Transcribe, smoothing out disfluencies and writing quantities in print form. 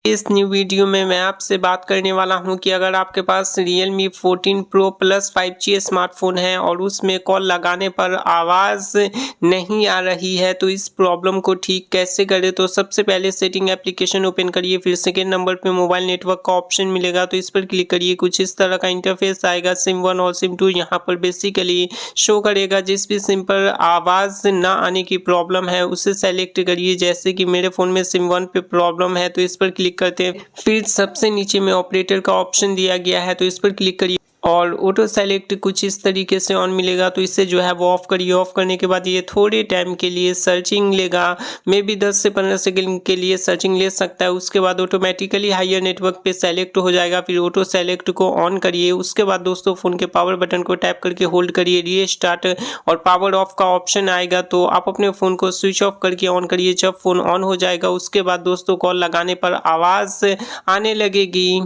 इस new video में मैं आपसे बात करने वाला हूं कि अगर आपके पास Realme 14 Pro Plus 5G smartphone है और उसमें कॉल लगाने पर आवाज़ नहीं आ रही है तो इस प्रॉब्लम को ठीक कैसे करें। तो सबसे पहले सेटिंग एप्लीकेशन ओपन करिए, फिर सेकेंड नंबर पे मोबाइल नेटवर्क का ऑप्शन मिलेगा तो इस पर क्लिक करिए। कुछ इस तरह का इंटरफेस आएगा। सिम 1 और सिम 2 यहाँ पर बेसिकली शो करेगा। जिस भी सिम पर आवाज़ ना आने की प्रॉब्लम है उसे सेलेक्ट करिए। जैसे कि मेरे फ़ोन में सिम 1 पे प्रॉब्लम है तो इस पर क्लिक करते हैं। फिर सबसे नीचे में ऑपरेटर का ऑप्शन दिया गया है तो इस पर क्लिक करिए और ऑटो सेलेक्ट कुछ इस तरीके से ऑन मिलेगा तो इसे जो है वो ऑफ करिए। ऑफ करने के बाद ये थोड़े टाइम के लिए सर्चिंग लेगा, मे बी 10 से 15 सेकंड के लिए सर्चिंग ले सकता है। उसके बाद ऑटोमेटिकली हायर नेटवर्क पे सेलेक्ट हो जाएगा। फिर ऑटो सेलेक्ट को ऑन करिए। उसके बाद दोस्तों फ़ोन के पावर बटन को टैप करके होल्ड करिए, रीस्टार्ट और पावर ऑफ का ऑप्शन आएगा तो आप अपने फ़ोन को स्विच ऑफ करके ऑन करिए। जब फ़ोन ऑन हो जाएगा उसके बाद दोस्तों कॉल लगाने पर आवाज़ आने लगेगी।